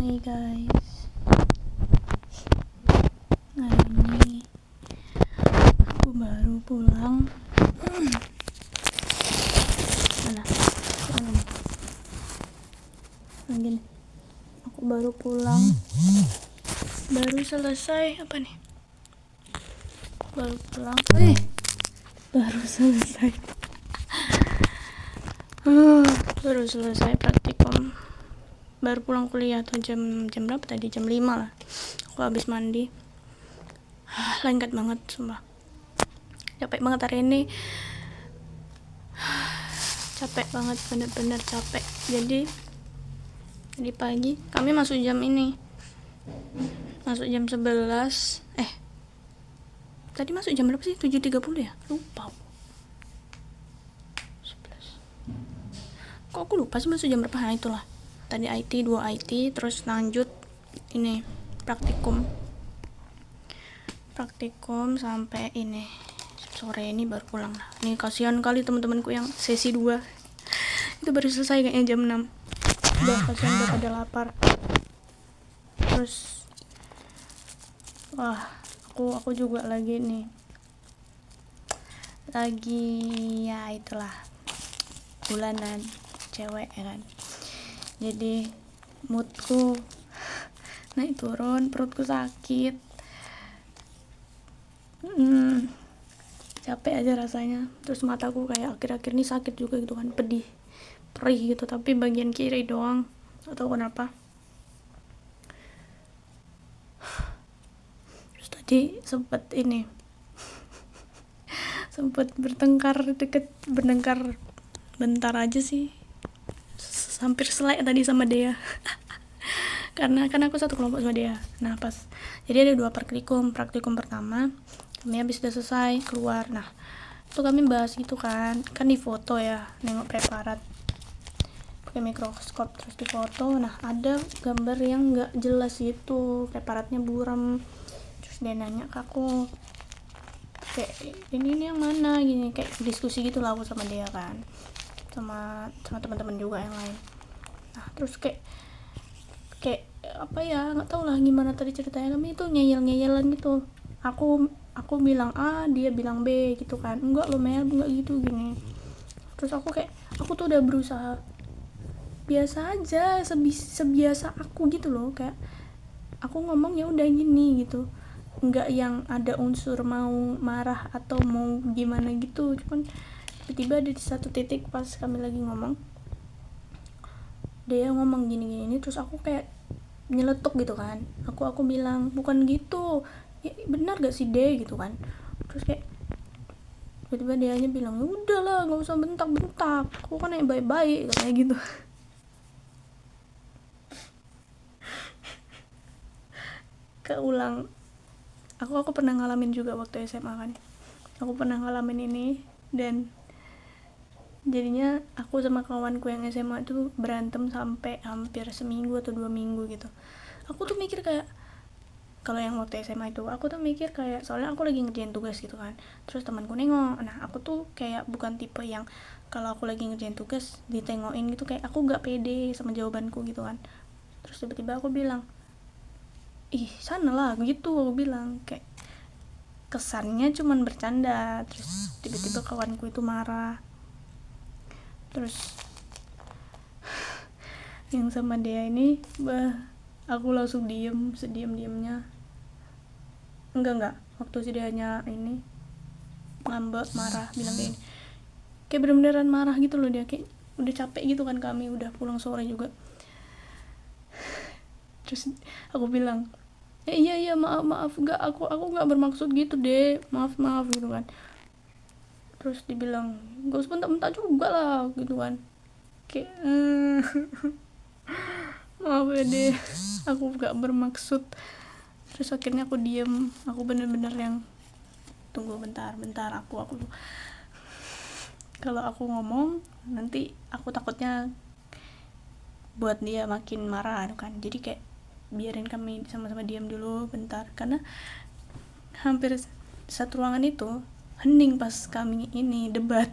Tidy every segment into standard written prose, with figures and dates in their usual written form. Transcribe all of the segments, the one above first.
Hai guys, hari ini aku baru pulang. Mana? Gini. Aku baru pulang. Baru selesai apa nih? Baru pulang. Baru selesai. Baru selesai praktikum. Baru pulang kuliah tuh jam berapa tadi? Jam 5 lah. Aku habis mandi. Lengket banget sumpah. Capek banget hari ini. Capek banget, bener-bener capek. Jadi pagi kami masuk jam ini. Masuk jam 11. Tadi masuk jam berapa sih? 7.30 ya? Lupa. 11. Kok aku lupa sih masuk jam berapa? Nah, itulah. Tadi IT, 2 IT, terus lanjut ini praktikum sampai ini sore ini baru pulang. Ini kasihan kali teman-temanku yang sesi 2 itu baru selesai kayaknya jam 6. Udah kasihan, udah pada lapar. Terus aku juga lagi ya itulah bulanan cewek ya kan, jadi moodku naik turun, perutku sakit, capek aja rasanya. Terus mataku kayak akhir-akhir ini sakit juga gitu kan, pedih, perih gitu, tapi bagian kiri doang, gak tahu kenapa. Terus tadi sempet bertengkar bentar aja sih, hampir selek tadi sama Dea. karena kan aku satu kelompok sama dia. Nah pas jadi ada 2 praktikum pertama kami habis udah selesai keluar. Nah itu kami bahas gitu kan di foto ya, nengok preparat pakai mikroskop, terus di foto. Nah ada gambar yang nggak jelas gitu, preparatnya buram. Terus dia nanya ke aku kayak ini yang mana gini, kayak diskusi gitu lah aku sama dia kan, sama teman-teman juga yang lain. Nah terus kayak apa ya, nggak tahu lah gimana tadi ceritanya, kami itu ngeyel-ngeyelan gitu. Aku bilang A, dia bilang B gitu kan. Enggak lo Mel, enggak gitu gini. Terus aku tuh udah berusaha biasa aja, sebiasa aku gitu loh, kayak aku ngomong ya udah gini gitu, nggak yang ada unsur mau marah atau mau gimana gitu. Cuman tiba-tiba ada di satu titik pas kami lagi ngomong, dia ngomong gini, terus aku kayak nyeletuk gitu kan. Aku bilang bukan gitu ya, benar gak sih deh gitu kan. Terus kayak tiba-tiba dia aja bilang ya udahlah nggak usah bentak-bentak, aku kan yang baik-baik kayak gitu. Keulang. Aku pernah ngalamin juga waktu SMA kan. Aku pernah ngalamin ini, dan jadinya aku sama kawanku yang SMA itu berantem sampai hampir seminggu atau 2 minggu gitu. Aku tuh mikir kayak, kalau yang waktu SMA itu aku tuh mikir kayak, soalnya aku lagi ngerjain tugas gitu kan, terus temanku nengok. Nah aku tuh kayak bukan tipe yang kalau aku lagi ngerjain tugas ditengokin gitu, kayak aku gak pede sama jawabanku gitu kan. Terus tiba-tiba aku bilang, ih sana lah gitu, aku bilang kayak kesannya cuman bercanda. Terus tiba-tiba kawanku itu marah. Terus yang sama dia ini aku langsung diem, sediam-diemnya. Enggak, waktu si dianya ini ngambek, marah, bilang kayak gini, kayak bener-beneran marah gitu loh. Dia kayak udah capek gitu kan, kami udah pulang sore juga. Terus aku bilang iya maaf aku nggak bermaksud gitu deh, maaf gitu kan. Terus dibilang gak usah bentak-bentak juga lah gitu kan, kayak maaf ya deh, aku gak bermaksud. Terus akhirnya aku diem. Aku bener-bener yang tunggu bentar, aku kalau aku ngomong nanti aku takutnya buat dia makin marah kan. Jadi kayak biarin kami sama-sama diam dulu bentar, karena hampir satu ruangan itu hening pas kami ini debat.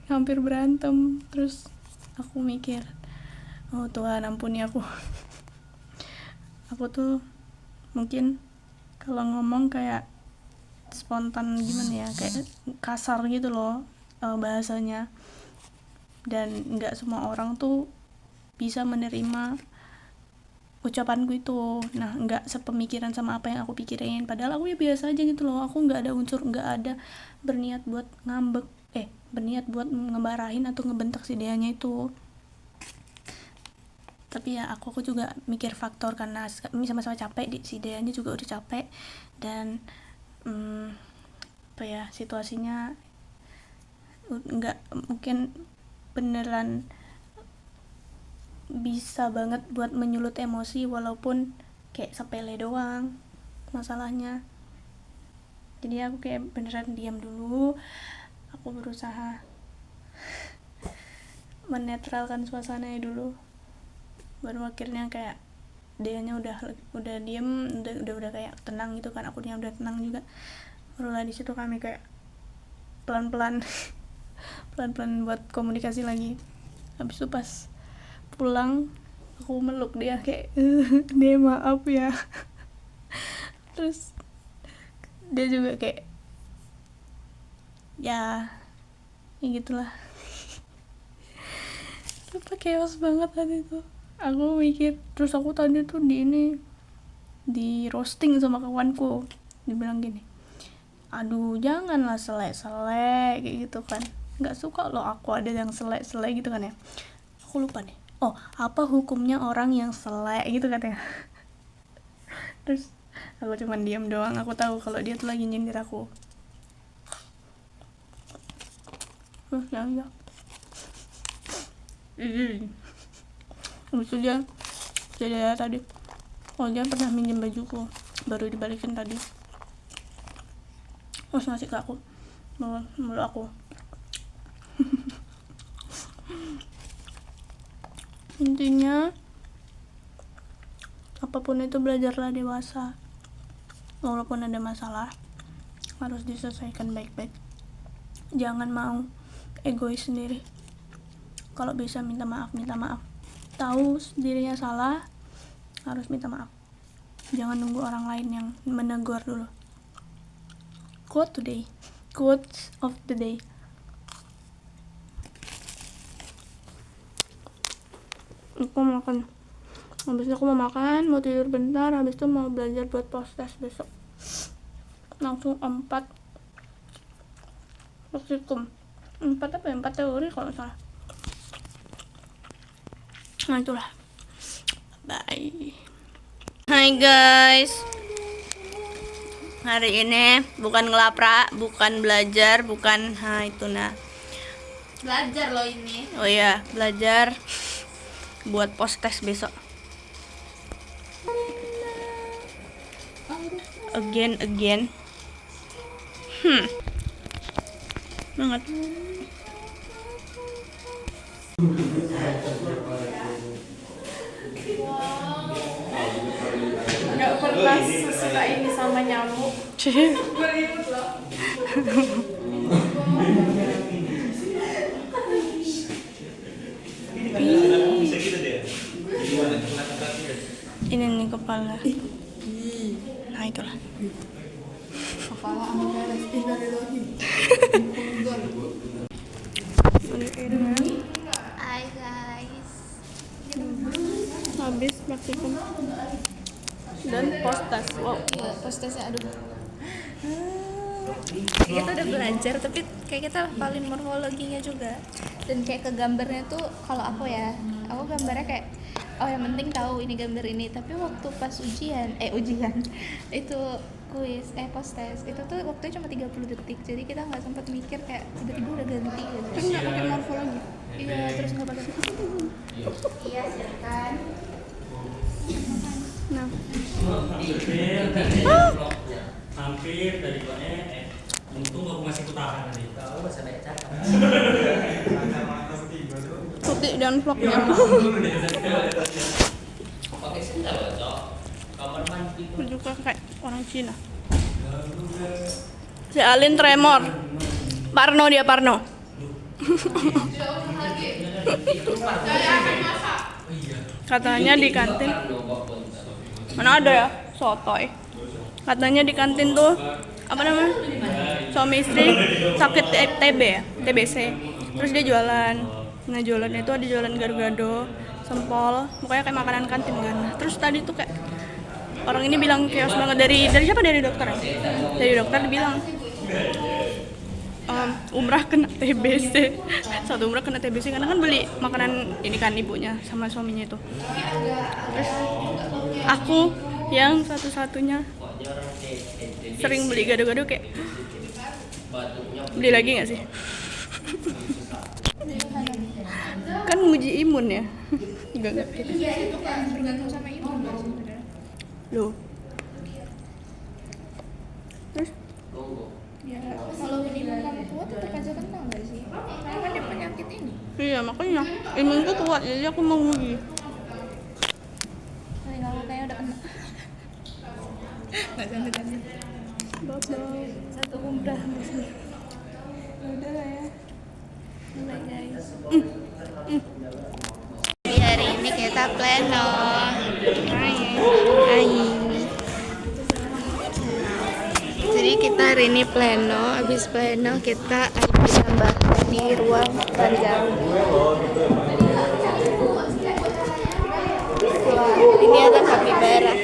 hampir berantem. Terus aku mikir Oh Tuhan, ampuni aku. Aku tuh mungkin kalau ngomong kayak spontan gimana ya, kayak kasar gitu loh bahasanya, dan nggak semua orang tuh bisa menerima ucapanku itu. Nah, nggak sepemikiran sama apa yang aku pikirin, padahal aku ya biasa aja gitu loh. Aku nggak ada unsur, nggak ada berniat buat ngambek, berniat buat ngebarahin atau ngebentak si Deanya itu. Tapi ya aku juga mikir faktor, karena sama-sama capek, si Deanya juga udah capek, dan apa ya, situasinya nggak mungkin beneran bisa banget buat menyulut emosi, walaupun kayak sepele doang masalahnya. Jadi aku kayak beneran diam dulu, aku berusaha menetralkan suasananya dulu, baru akhirnya kayak dianya udah diem, udah kayak tenang gitu kan, aku udah tenang juga. Barulah di situ kami kayak pelan-pelan buat komunikasi lagi. Habis itu pas pulang aku meluk dia kayak dia maaf ya. Terus dia juga kayak ya gitulah. Apa chaos banget tadi tuh. Aku mikir, terus aku tadi tuh di roasting sama kawanku, dibilang gini, aduh janganlah selek-selek kayak gitu kan, nggak suka loh aku ada yang selek-selek gitu kan ya. Aku lupa deh, oh apa hukumnya orang yang selek gitu katanya. Terus aku cuman diam doang, aku tahu kalau dia tuh lagi nyindir aku. Terus ya habis itu dia tadi, dia pernah minjem bajuku, baru dibalikin tadi, terus ngasih ke aku, meluk aku. Intinya apapun itu belajarlah dewasa, walaupun ada masalah harus diselesaikan baik-baik, jangan mau egois sendiri. Kalau bisa minta maaf, tahu dirinya salah harus minta maaf, jangan nunggu orang lain yang menegur dulu. Quote of the day. Aku makan, habis itu aku mau makan, mau tidur bentar, habis itu mau belajar buat post-test besok. Langsung 4 praktikum, 4 teori kalau salah. Nah itulah, bye. Hai guys, hari ini bukan ngelaprak, bukan belajar, bukan belajar loh ini. Oh iya, belajar buat post-test besok. Again banget. Nggak pernah sesuka ini sama nyamuk. Beribut loh. Ini nih kepala. Nah itulah. Kepala beres innalillahi. Hai guys. Habis praktikum dan post-test. Wow, Post-testnya aduh. Kita udah belajar tapi kayak kita hafalin morfologinya juga. Dan kayak ke gambarnya tuh kalau aku gambarnya kayak yang penting tahu ini gambar ini, tapi waktu pas ujian itu kuis post-test itu tuh waktunya cuma 30 detik, jadi kita nggak sempat mikir, kayak tiba-tiba udah ganti gitu. kan nggak pakai morfologi. Iya, terus nggak pakai iya silakan. Nah, hampir dari kone untung aku masih kutahan tadi. Tahu bahasa baca cakap. putih dan vlognya. Pakai sendal cok. Kamar mandi. Juga kayak orang Cina. Si Alin tremor. Parno. Katanya di kantin. Mana ada ya? Sotoy. Katanya di kantin tuh apa namanya? Suami istri sakit TB ya, TBC. Terus dia jualan. Nah, jualannya itu ada jualan gado-gado, sempol, pokoknya kayak makanan kantin kan. Nah, terus tadi tuh kayak orang ini bilang chaos banget dari siapa? Dari dokter ya? Dari dokter bilang umrah kena TBC. Satu umrah kena TBC karena kan beli makanan ini kan ibunya sama suaminya itu. Terus aku yang satu-satunya sering beli gado-gado kayak beli lagi nggak sih? Kan nguji imun ya. Enggak ngerti. Itu kan bergantung sama ibu nggak sebenarnya. Loh. Terus Ya, kalau imun kamu kuat tetap aja kena nggak sih? Karena kan dia penyakit ini. iya makanya imunku kuat jadi aku mau nguji. Kali kamu kayaknya udah kena. Nggak jangan. Bye-bye. Satu umrah masih. Udah lah ya. Mulai guys. Di hari ini kita pleno. Hai. Jadi kita hari ini pleno, habis pleno kita ada penambahan di ruang ranjang. Ini ada kapibara.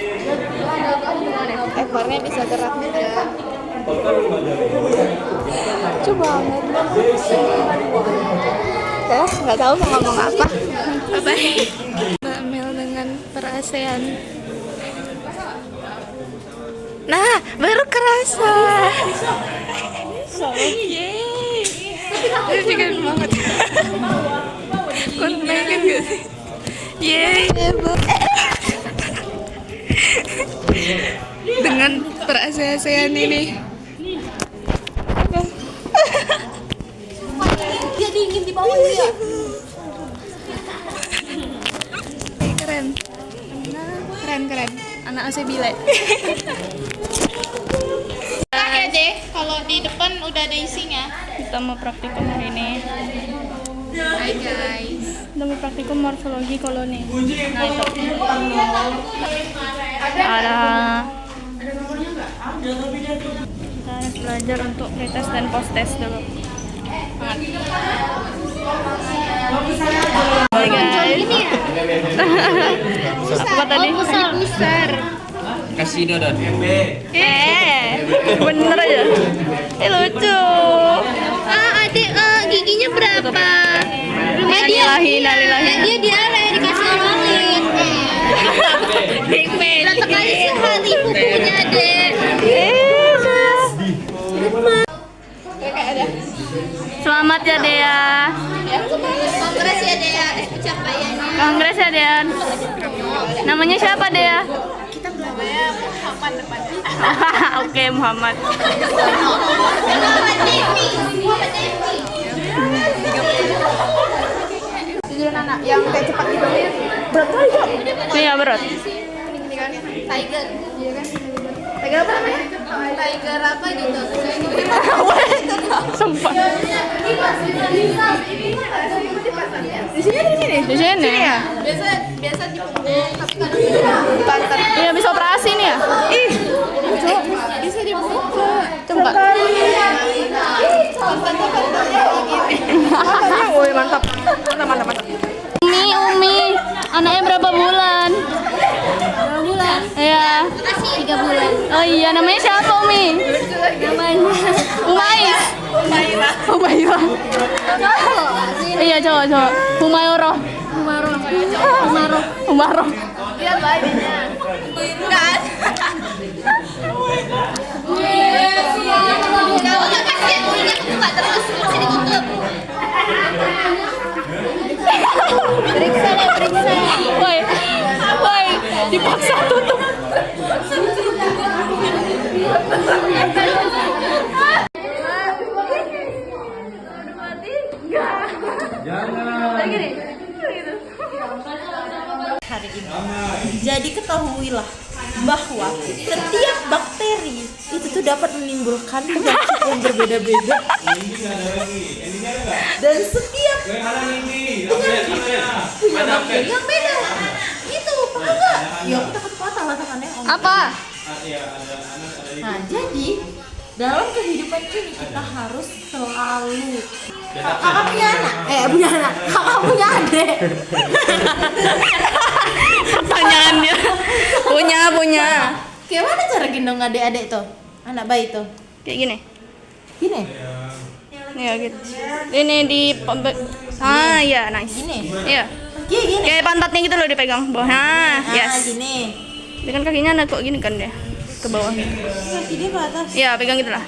Ekornya bisa gerak juga. Lucu banget. Nggak tahu mau ngomong apa. Bye-bye. Mbak Mel dengan perasean. Nah, baru kerasa. Yeay. Itu juga banget. Kontennya gak sih? Yeay. Dengan perasean ini. Dia dingin di bawah dia. Keren. Anak AC bile. Ya deh, kalau di depan udah ada isinya. Kita mau praktikum hari ini. Hai guys. Kita mau praktikum morfologi koloni. Nah itu. Ada. Kita harus belajar untuk pretest dan post test dulu. Hai guys. Apa tadi? Besar. Kasih Dodot. Bener aja. Lucu. Adik, giginya berapa? Innalillahi. Dia dikasih orang lain. Berapa kali sehari bukunya, Dek? Selamat ya Dea. Kongres ya, Dek. Pencapaiannya. Kongres ya Dea. Namanya siapa Dea? Kita namanya Muhammad depannya. Oke, Muhammad. Muhammad Devi. Tujuan anak yang kayak cepat gitu. Berat kali, Cok. Iya berat. Ini kan Tiger, iya kan? Tiger apa namanya? Tiger apa gitu? Sumpah. Di sini. Di sini. Biasa di punggung, tapi kadang di pantat. Iya bisa operasi nih ya. Ih, bisa dibuka. Coba. Pantatnya, woi mantap. Umi. Anaknya berapa bulan? 2 bulan. Iya. 3 bulan. Oh iya, namanya siapa Umi? Namanya Umais. Umaira. Iya cowok. Humayoroh. Umaroh. Dia badannya. Enggak. Kamu kan kasihan mulutnya kebuka terus ditutup. Periksa. Woi, dipaksa tutup. Hari ini. Jadi ketahuilah bahwa setiap bakteri itu tuh dapat menimbulkan penyakit yang berbeda-beda. Dan setiap penyakit punya bakteri yang beda. Ya aku takut patah lah tangannya Om. Apa? Nah jadi dalam kehidupan ini kita harus selalu kakak punya anak, kakak punya adik. Pertanyaannya. Punya. Gimana cara gendong adik-adik tuh, anak bayi tuh? Kayak gini. Gini, Ya gitu. Ini di ya nice. gini, Iya. gini. Kayak pantatnya gitu loh dipegang bawah. Nah, Nah, yes. gini. Dia kan kakinya kok gini kan dia ke bawah. Kaki dia ke atas. Ya, pegang gitu lah.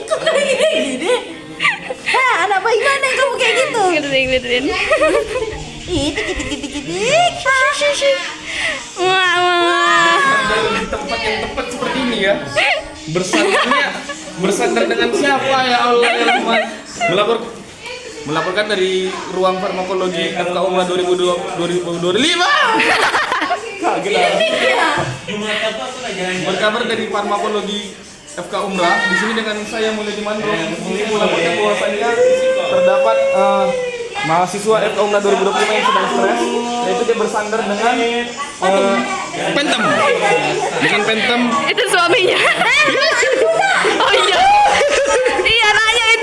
Kok kayak gini? Anak bayi mana yang kamu kayak gitu? Gituin. Ih, tik. Wah. Di tempat yang tepat seperti ini ya. Bersandar dengan siapa ya Allah ya Rahman. Melaporkan dari ruang farmakologi FK Umrah 2025. Kaget lah. Berkabar dari farmakologi FK Umrah di sini dengan saya Mulya Dimandro melaporkan bahwasannya terdapat mahasiswa FK Umrah 2025 yang sedang stres, yaitu dia bersandar dengan pentem. Dengan pentem Itu suaminya. Oh iya. Iya, nanya itu.